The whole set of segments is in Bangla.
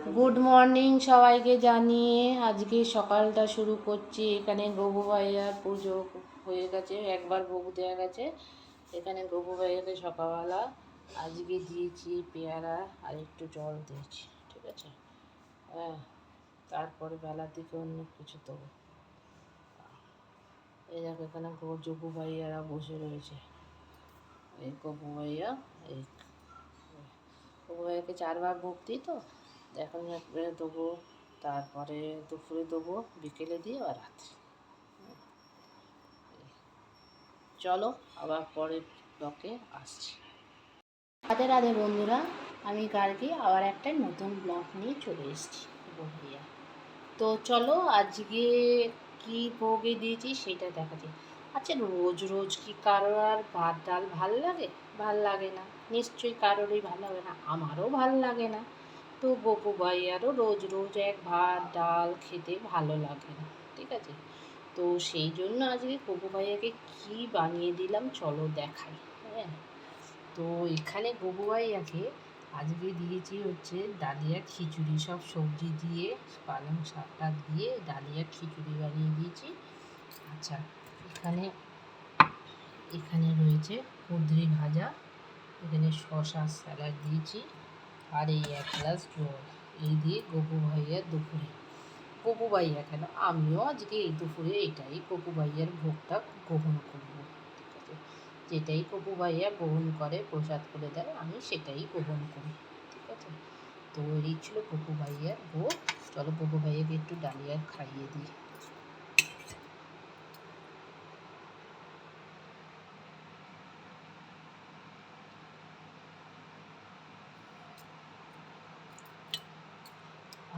গুড মর্নিং সবাইকে জানিয়ে আজকে সকালটা শুরু করছি। এখানে গবু ভাইয়ার পুজো হয়ে গেছে, একবার ভোগ দেওয়া গেছে। এখানে গবু ভাইয়াকে সকালবেলা আজকে দিয়েছি পেয়ারা আর একটু জল দিয়েছি, ঠিক আছে। হ্যাঁ, তারপরে বেলার দিকে অন্য কিছু দেবো। এই দেখো এখানে গবু ভাইয়ারা বসে রয়েছে। এই গবু ভাইয়া, এই গবু ভাইয়াকে 4 ভাগ ভোগ দিই তো, এখন একবারে দেবো, তারপরে দুপুরে দেবো, বিকেলে দিয়ে আর রাত্রে। চলো আবার পরের ব্লকে আসছি। রাধে রাধে বন্ধুরা, আমি গার্গী আবার একটা নতুন ব্লগ নিয়ে চলে এসেছি ভাইয়া। তো চলো আজকে কি ভোগে দিয়েছি সেটা দেখাচ্ছি। আচ্ছা, রোজ রোজ কি কারোর আর ভাত ডাল ভাল লাগে? ভাল লাগে না, নিশ্চয়ই কারোরই ভালো লাগে না, আমারও ভাল লাগে না। তো গপু ভাইয়ারও রোজ রোজ এক ভাত ডাল খেতে ভালো লাগে না, ঠিক আছে। তো সেই জন্য আজকে গপু ভাইয়াকে কী বানিয়ে দিলাম চলো দেখাই। হ্যাঁ, তো এখানে গপু ভাইয়াকে আজকে দিয়েছি হচ্ছে ডালিয়া খিচুড়ি, সব সবজি দিয়ে পালং শাকটা দিয়ে ডালিয়া খিচুড়ি বানিয়ে দিয়েছি। আচ্ছা, এখানে এখানে রয়েছে কুঁদরি ভাজা, এখানে শশা স্যালাড দিয়েছি, আর এই 1 গ্লাস জল। এই দিয়ে গপু ভাইয়ার দুপুরে, গপু ভাইয়া কেন, আমিও আজকে এই দুপুরে এটাই গপু ভাইয়ার ভোগটা গ্রহণ করব, ঠিক আছে। যেটাই গপু ভাইয়া গ্রহণ করে, প্রসাদ করে দেয়, আমি সেটাই গ্রহণ করি, ঠিক আছে। তো এই ছিল গপু ভাইয়ার ভোগ। চলো গপু ভাইয়াকে একটু ডালিয়া খাইয়ে দিই।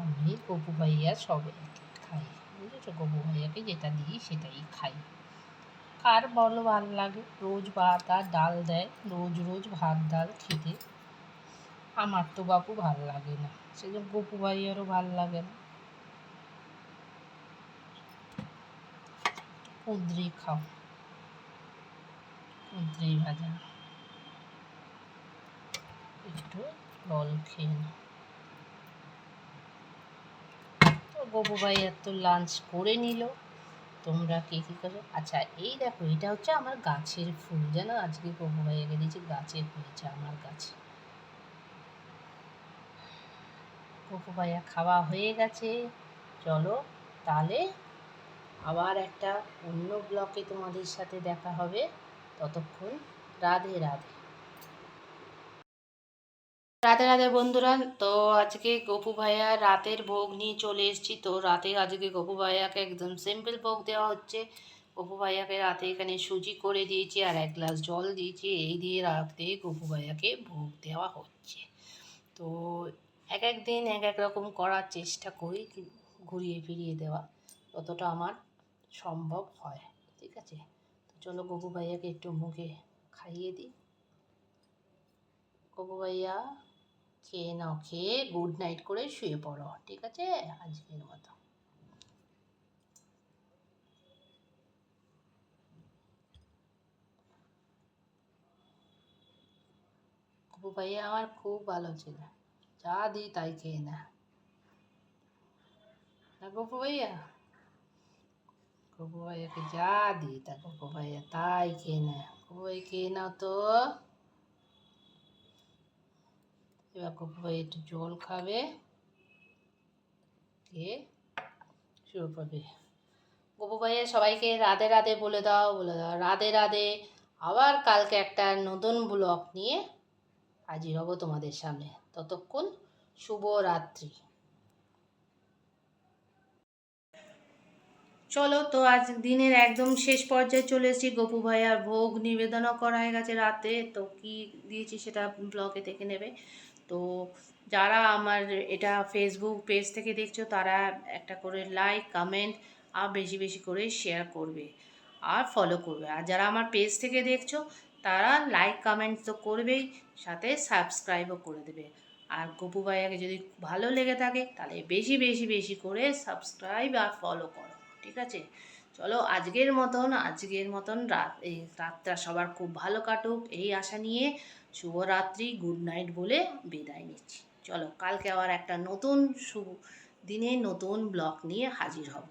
আমি গপু ভাইয়া সবাই খাই, বুঝেছো, গপু ভাইয়াকে যেটা দিই সেটাই খাই। কার বলো ভালো লাগে রোজ ভাত আর ডাল দেয়, রোজ রোজ ভাত ডাল খেতে? আমার তো বাপু ভাল লাগে না, সেজন্য গপু ভাইয়ারও ভাল লাগে না। কুঁদরি খাও, কুঁদরি ভাজা, একটু জল খেয়ে নাও। তো গপু ভাইয়ার তো লাঞ্চ করে নিল, তোমরা কে কী করো? আচ্ছা, এই দেখো এটা হচ্ছে আমার গাছের ফুল, জানো, আজকে গপু ভাইয়াকে দিয়েছি, গাছে হয়েছে আমার গাছে। গপু ভাইয়া খাওয়া হয়ে গেছে। চলো তাহলে আবার একটা অন্য ব্লকে তোমাদের সাথে দেখা হবে। ততক্ষণ রাধে রাধে। রাধে রাধে বন্ধুরা, তো আজকে গপু ভাইয়া রাতের ভোগ নিয়ে চলে এসেছি। তো রাতে আজকে গপু ভাইয়াকে একদম সিম্পল ভোগ দেওয়া হচ্ছে। গপু ভাইয়াকে রাতে এখানে সুজি করে দিয়েছি আর 1 গ্লাস জল দিয়েছি, এই দিয়ে রাতে গপু ভাইয়াকে ভোগ দেওয়া হচ্ছে। তো এক এক দিন এক এক রকম করার চেষ্টা করি, ঘুরিয়ে ফিরিয়ে দেওয়া যতটা আমার সম্ভব হয়, ঠিক আছে। তো চলো গপু ভাইয়াকে একটু মুখে খাইয়ে দিই। গপু ভাইয়া খেয়ে নাও, খেয়ে গুড নাইট করে শুয়ে পড়ো, ঠিক আছে আজকের মতো। গপু ভাইয়া আমার খুব ভালো ছিল, যা দিই তাই খেয়ে না, না গপু ভাইয়া? গপু ভাইয়াকে যা দিই তা গপু ভাইয়া তাই খেয়ে নেয়। গপু ভাই খেয়ে নাও তো। এবার গপু ভাই একটু জল খাবে, খেয়ে শুয়ে পড়বে। গপু ভাইয়া সবাইকে রাধে রাধে বলে দাও, বলে দাও রাধে রাধে। আবার কালকে একটা নতুন ব্লগ নিয়ে হাজির হব তোমাদের সামনে। ততক্ষণ শুভরাত্রি। চলো তো আজ দিনের একদম শেষ পর্যায়ে চলে এসেছি। গপু ভাইয়ার ভোগ নিবেদনও করা হয়ে গেছে রাতে, তো কি দিয়েছি সেটা ব্লগে দেখে নেবে। তো যারা আমার এটা ফেসবুক পেজ থেকে দেখছো তারা একটা করে লাইক কমেন্ট আর বেশি বেশি করে শেয়ার করবে আর ফলো করবে। আর যারা আমার পেজ থেকে দেখছো তারা লাইক কমেন্ট তো করবেই, সাথে সাবস্ক্রাইবও করে দেবে। আর গপু ভাইয়াকে যদি ভালো লেগে থাকে তাহলে বেশি বেশি বেশি করে সাবস্ক্রাইব আর ফলো করো, ঠিক আছে। চলো আজকের মতন এই রাতটা সবার খুব ভালো কাটুক এই আশা নিয়ে শুভরাত্রি, গুড নাইট বলে বিদায় নিচ্ছি। চলো কালকে আবার একটা নতুন দিনে নতুন ব্লগ নিয়ে হাজির হব।